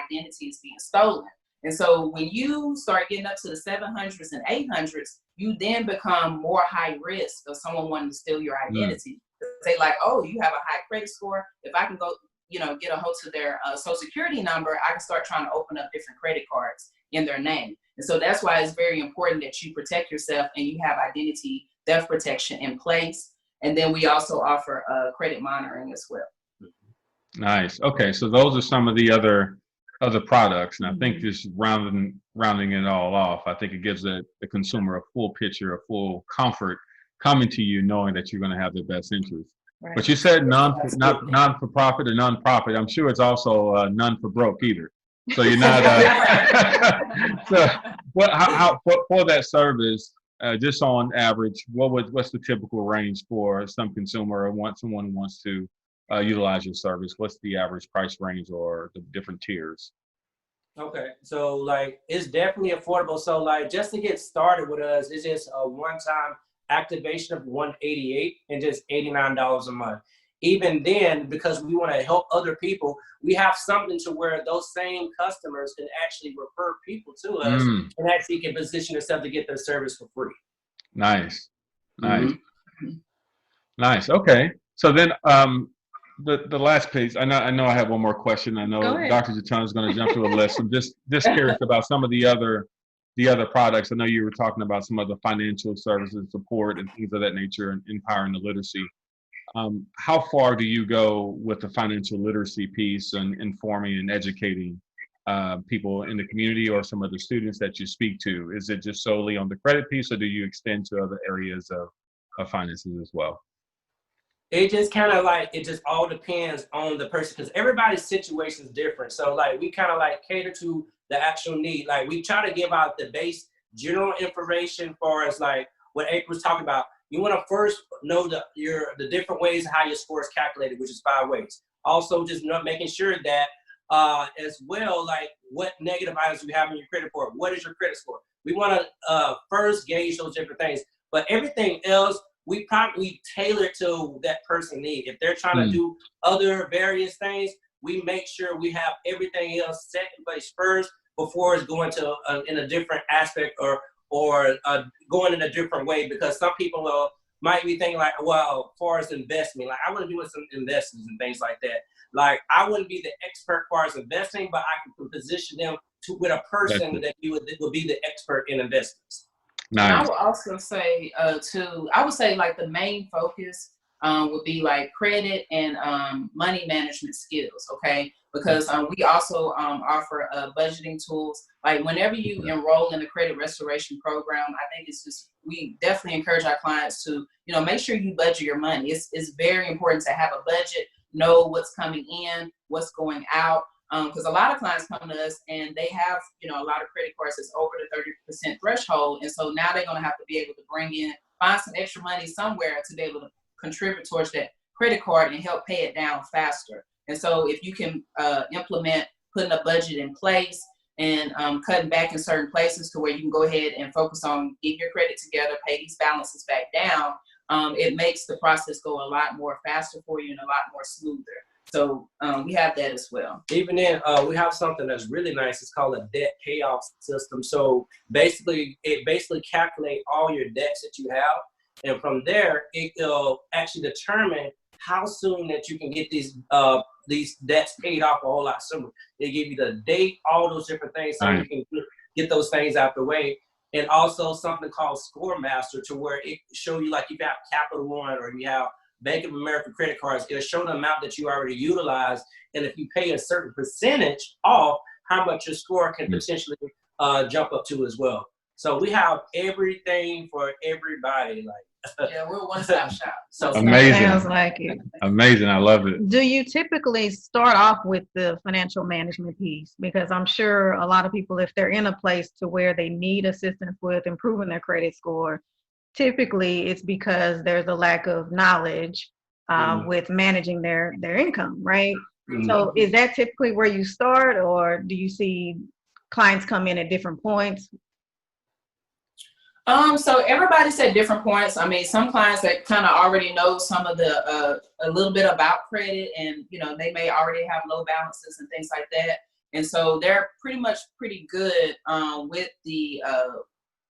identity is being stolen. And so when you start getting up to the 700s and 800s, you then become more high risk of someone wanting to steal your identity. They like, oh, you have a high credit score. If I can go, get a hold to their social security number, I can start trying to open up different credit cards in their name. And so that's why it's very important that you protect yourself and you have identity theft protection in place. And then we also offer credit monitoring as well. Nice. Okay, so those are some of the other products, and I think just rounding it all off, I think it gives the consumer a full picture, a full comfort coming to you, knowing that you're going to have their best interest. Right. But you said not for profit or non-profit. I'm sure it's also none for broke either. So you're not. So for that service, just on average, what's the typical range for some consumer or someone who wants to utilize your service? What's the average price range or the different tiers? Okay, so like it's definitely affordable. So like just to get started with us, it's just a one-time activation of $188 and just $89 a month. Even then, because we want to help other people, we have something to where those same customers can actually refer people to us and actually can position themselves to get their service for free. Nice. Nice. Okay. So then the last piece, I know I have one more question. I know Dr. Jatan is going to jump to a list. I'm just curious about some of the other products. I know you were talking about some of the financial services support and things of that nature and empowering the literacy. How far do you go with the financial literacy piece and informing and educating people in the community or some of the students that you speak to? Is it just solely on the credit piece, or do you extend to other areas of finances as well? It just kind of like, it just all depends on the person, because everybody's situation is different. So like we kind of like cater to the actual need. Like we try to give out the base general information for as like what April's talking about. You want to first know the different ways how your score is calculated, which is 5 ways. Also, just making sure that as well, like what negative items you have in your credit report. What is your credit score? We want to first gauge those different things, but everything else we probably tailor to that person need. If they're trying to do other various things, we make sure we have everything else set in place first before it's going to in a different aspect or going in a different way, because some people might be thinking like, well, as far as investment, like I want to do some investments and things like that. Like I wouldn't be the expert as far as investing, but I can position them with a person that will be the expert in investments. Nice. And I would also say I would say like the main focus would be like credit and money management skills, okay? Because we also offer budgeting tools. Like whenever you enroll in the credit restoration program, I think we definitely encourage our clients to, make sure you budget your money. It's very important to have a budget, know what's coming in, what's going out. Because a lot of clients come to us and they have, a lot of credit cards that's over the 30% threshold. And so now they're going to have to be able to find some extra money somewhere to be able to contribute towards that credit card and help pay it down faster. And so if you can implement putting a budget in place and cutting back in certain places to where you can go ahead and focus on getting your credit together, pay these balances back down, it makes the process go a lot more faster for you and a lot more smoother. So we have that as well. Even then, we have something that's really nice. It's called a debt payoff system. So basically, it calculates all your debts that you have. And from there, it will actually determine how soon that you can get these debts paid off a whole lot sooner. They give you the date, all those different things, so you can get those things out the way. And also something called Score Master, to where it show you like you got Capital One or you have Bank of America credit cards. It'll show the amount that you already utilized, and if you pay a certain percentage off, how much your score can potentially jump up to as well. So we have everything for everybody. Like yeah, we're a one-stop shop. So amazing. Sounds like it. Amazing. I love it. Do you typically start off with the financial management piece? Because I'm sure a lot of people, if they're in a place to where they need assistance with improving their credit score, typically it's because there's a lack of knowledge with managing their income, right? So is that typically where you start, or do you see clients come in at different points? So everybody's at different points. I mean, some clients that kind of already know some of the a little bit about credit, and they may already have low balances and things like that, and so they're pretty good with the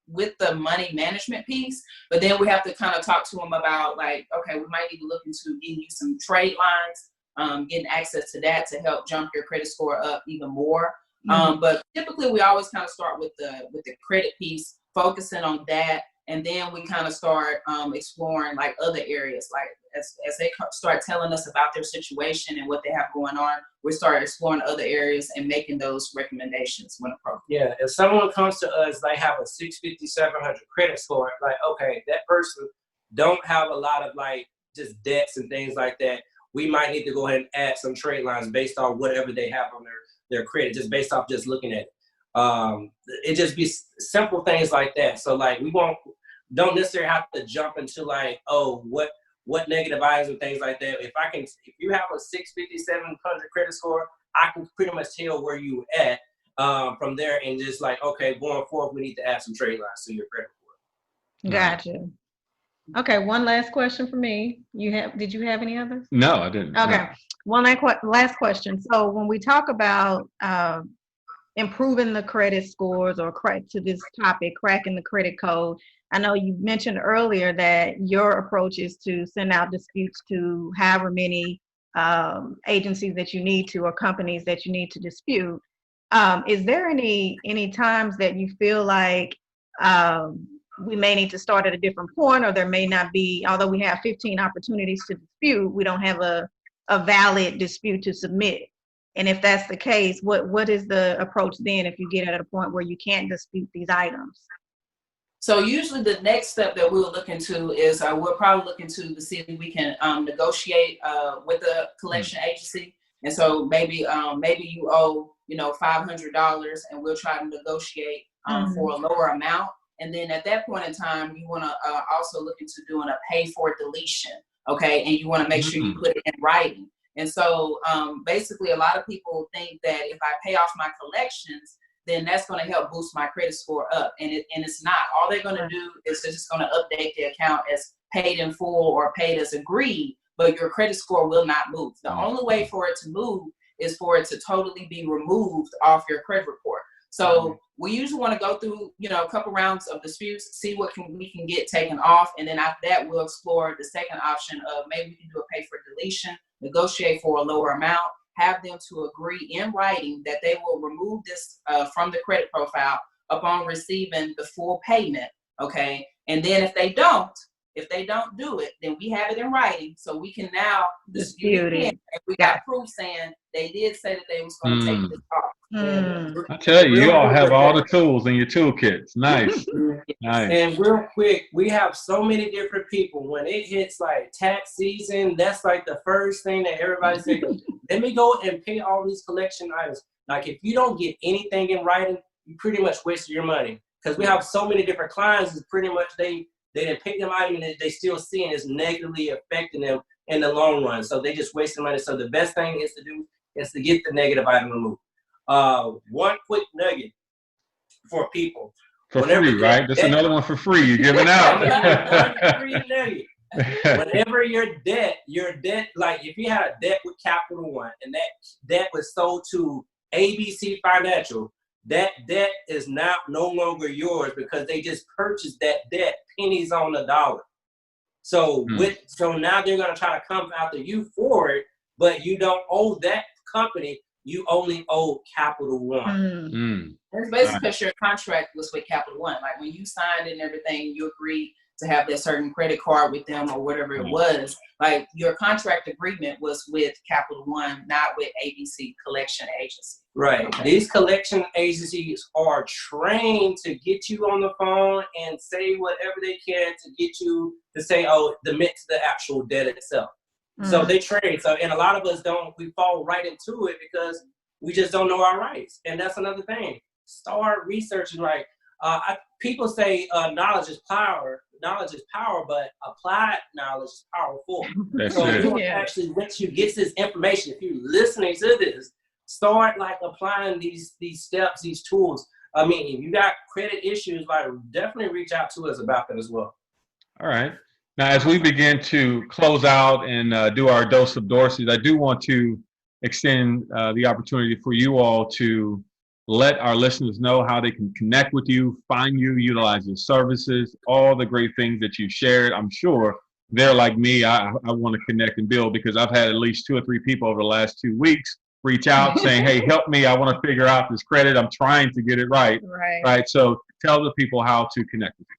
with the money management piece, but then we have to kind of talk to them about like, okay, we might need to look into getting you some trade lines, getting access to that to help jump your credit score up even more. But typically we always kind of start with the credit piece, focusing on that. And then we kind of start exploring like other areas, like as they start telling us about their situation and what they have going on, we start exploring other areas and making those recommendations when appropriate. Yeah, if someone comes to us, they have a 650, 700 credit score, like, okay, that person don't have a lot of like just debts and things like that. We might need to go ahead and add some trade lines based on whatever they have on their credit, just based off just looking at it. It just be simple things like that. So like we don't necessarily have to jump into like, oh, what negative items and things like that. If you have a 650, 700 credit score, I can pretty much tell where you at from there, and just like, okay, going forward, we need to add some trade lines to your credit score. Gotcha. Okay, one last question for me. Did you have any others? No, I didn't. Okay, No. one last question. So when we talk about improving the credit scores, or to this topic, cracking the credit code, I know you mentioned earlier that your approach is to send out disputes to however many agencies that you need to, or companies that you need to dispute. Is there any times that you feel like we may need to start at a different point, or there may not be, although we have 15 opportunities to dispute, we don't have a valid dispute to submit? And if that's the case, what is the approach then if you get at a point where you can't dispute these items? So usually the next step that we'll look into is we'll probably look into to see if we can negotiate with the collection agency. And so maybe you owe, $500, and we'll try to negotiate for a lower amount. And then at that point in time, you want to also look into doing a pay for deletion, okay? And you want to make sure you put it in writing. And so basically a lot of people think that if I pay off my collections, then that's going to help boost my credit score up. And it's not. All they're going to do is they're just going to update the account as paid in full or paid as agreed, but your credit score will not move. The only way for it to move is for it to totally be removed off your credit report. So we usually want to go through, a couple rounds of disputes, see what we can get taken off. And then after that, we'll explore the second option of maybe we can do a pay for deletion, negotiate for a lower amount, have them to agree in writing that they will remove this from the credit profile upon receiving the full payment, okay? And then if they don't do it, then we have it in writing, so we can now dispute it. And we got proof saying they did say that they was going to take this off. I tell you, you all have all the tools in your toolkits. Nice. Nice. And real quick, we have so many different people. When it hits like tax season, that's like the first thing that everybody says, let me go and pay all these collection items. Like if you don't get anything in writing, you pretty much wasted your money. Because we have so many different clients, it's pretty much they didn't pick them item and they still seeing it's negatively affecting them in the long run. So they just wasting money. So the best thing is to do is to get the negative item removed. One quick nugget for people. For free, right? That's another one for free you're giving out. One free nugget. Whenever your debt, like if you had a debt with Capital One and that debt was sold to ABC Financial, that debt is now no longer yours because they just purchased that debt pennies on the dollar. So so now they're gonna try to come after you for it, but you don't owe that company. You only owe Capital One. That's basically because your contract was with Capital One. Like when you signed and everything, you agreed to have that certain credit card with them or whatever it was. Like your contract agreement was with Capital One, not with ABC Collection Agency. Right. Okay. These collection agencies are trained to get you on the phone and say whatever they can to get you to say, oh, to the actual debt itself. So they train. So, and a lot of us we fall right into it because we just don't know our rights. And that's another thing. Start researching. Like people say knowledge is power, but applied knowledge is powerful. So you actually, once you get this information, if you're listening to this, start like applying these steps, these tools. I mean, if you got credit issues, like definitely reach out to us about that as well. All right. Now, as we begin to close out and do our dose of Dorsey's, I do want to extend the opportunity for you all to let our listeners know how they can connect with you, find you, utilize your services, all the great things that you shared. I'm sure they're like me. I want to connect and build, because I've had at least 2 or 3 people over the last 2 weeks reach out saying, hey, help me. I want to figure out this credit. I'm trying to get it right. Right. So tell the people how to connect with you.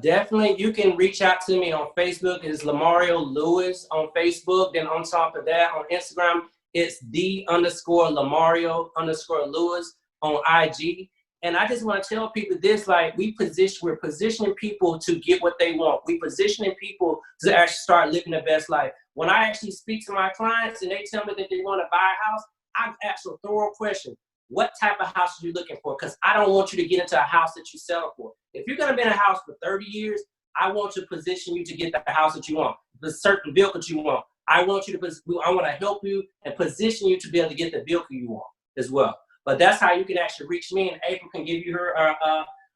Definitely, you can reach out to me on Facebook. It's LaMario Lewis on Facebook. Then on top of that, on Instagram, it's _LaMario_Lewis on IG. And I just want to tell people this, like, we're positioning people to get what they want. We're positioning people to actually start living their best life. When I actually speak to my clients and they tell me that they want to buy a house, I ask a thorough question. What type of house are you looking for? Because I don't want you to get into a house that you sell for. If you're going to be in a house for 30 years, I want to position you to get the house that you want, the certain vehicle that you want. I want to help you and position you to be able to get the vehicle you want as well. But that's how you can actually reach me, and April can give you her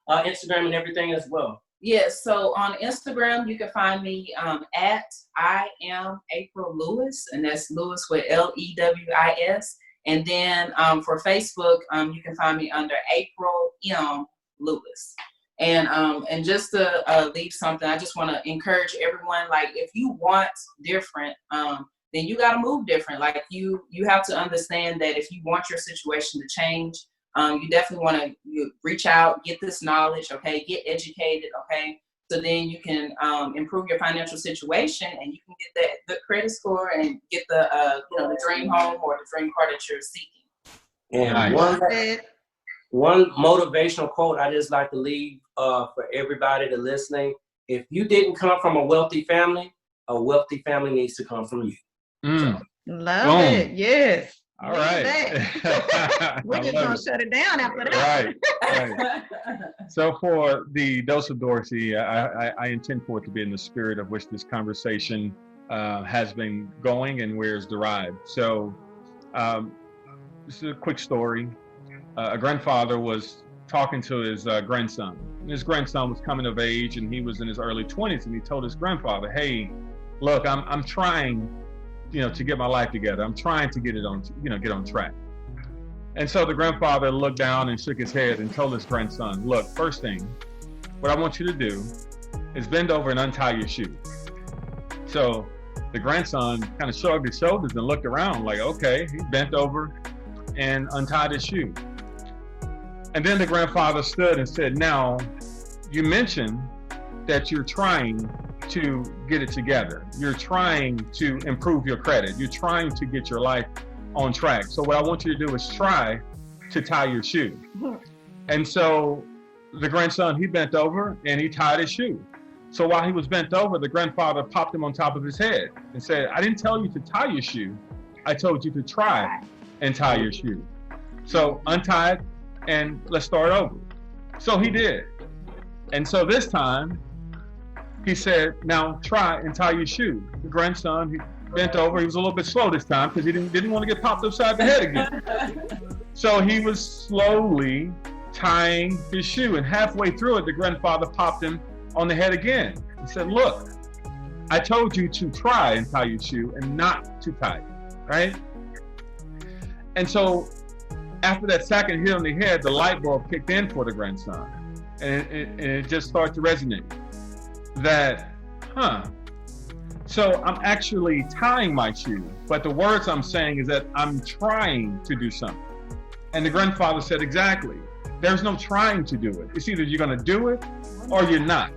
Instagram and everything as well. Yes, so on Instagram, you can find me at I am April Lewis, and that's Lewis with Lewis. And then for Facebook, you can find me under April M. Lewis. And just to leave something, I just want to encourage everyone, like, if you want different, then you got to move different. Like, you have to understand that if you want your situation to change, you definitely want to reach out, get this knowledge, okay, get educated, okay, so then you can improve your financial situation, and you can get the credit score and get the the dream home or the dream car that you're seeking. And one motivational quote I just like to leave for everybody to listening: if you didn't come from a wealthy family needs to come from you. So. Love it. Yes. All right. We're just going to shut it down after that. Right. So for the Dose of Dorsey, I intend for it to be in the spirit of which this conversation has been going and where it's derived. So this is a quick story. A grandfather was talking to his grandson. And his grandson was coming of age, and he was in his early 20s, and he told his grandfather, hey, look, I'm trying to get my life together. I'm trying to get it on, get on track. And so the grandfather looked down and shook his head and told his grandson, look, first thing, what I want you to do is bend over and untie your shoe. So the grandson kind of shrugged his shoulders and looked around like, okay, he bent over and untied his shoe. And then the grandfather stood and said, now, you mentioned that you're trying to get it together. You're trying to improve your credit. You're trying to get your life on track. So what I want you to do is try to tie your shoe. And so the grandson, he bent over and he tied his shoe. So while he was bent over, the grandfather popped him on top of his head and said, I didn't tell you to tie your shoe. I told you to try and tie your shoe. So untie it and let's start over. So he did. And so this time, he said, now try and tie your shoe. The grandson, he bent over. He was a little bit slow this time because he didn't want to get popped upside the head again. So he was slowly tying his shoe. And halfway through it, the grandfather popped him on the head again. He said, look, I told you to try and tie your shoe and not to tie it, right? And so after that second hit on the head, the light bulb kicked in for the grandson. And it just started to resonate. That, so I'm actually tying my shoe, but the words I'm saying is that I'm trying to do something. And the grandfather said, exactly. There's no trying to do it. It's either you're going to do it or you're not.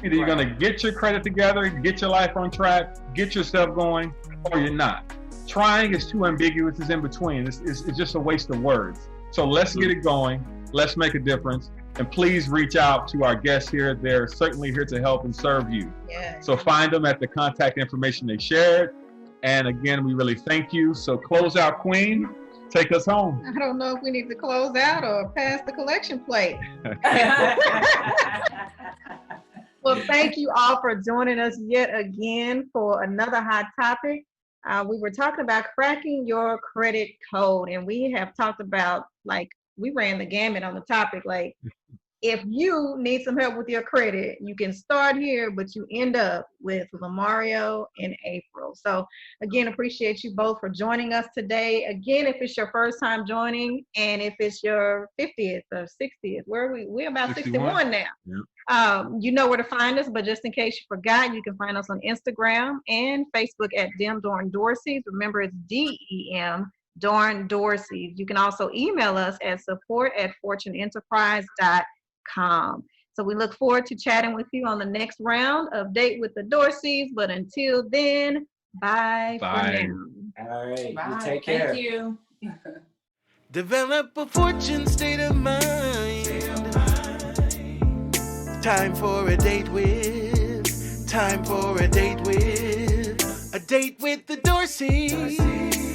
Either you're going to get your credit together, get your life on track, get yourself going, or you're not. Trying is too ambiguous. It's in between. It's just a waste of words. So let's get it going. Let's make a difference. And please reach out to our guests here. They're certainly here to help and serve you. Yes. So find them at the contact information they shared. And again, we really thank you. So close out, Queen. Take us home. I don't know if we need to close out or pass the collection plate. Well, thank you all for joining us yet again for another hot topic. We were talking about cracking your credit code, and we have talked about, like, we ran the gamut on the topic, like if you need some help with your credit, you can start here, but you end up with LaMario and April. So again, appreciate you both for joining us today. Again, if it's your first time joining, and if it's your 50th or 60th, we're about 61 now. Yeah. You know where to find us, but just in case you forgot, you can find us on Instagram and Facebook at Dem Dorn Dorsey's. Remember, it's DEM Dorn Dorsey's. You can also email us at support@fortuneenterprise.com. So we look forward to chatting with you on the next round of Date with the Dorseys. But until then, bye. For now. All right. Bye. You take care. Thank you. Develop a fortune state of mind. Time for a date with. Time for a date with. A date with the Dorseys.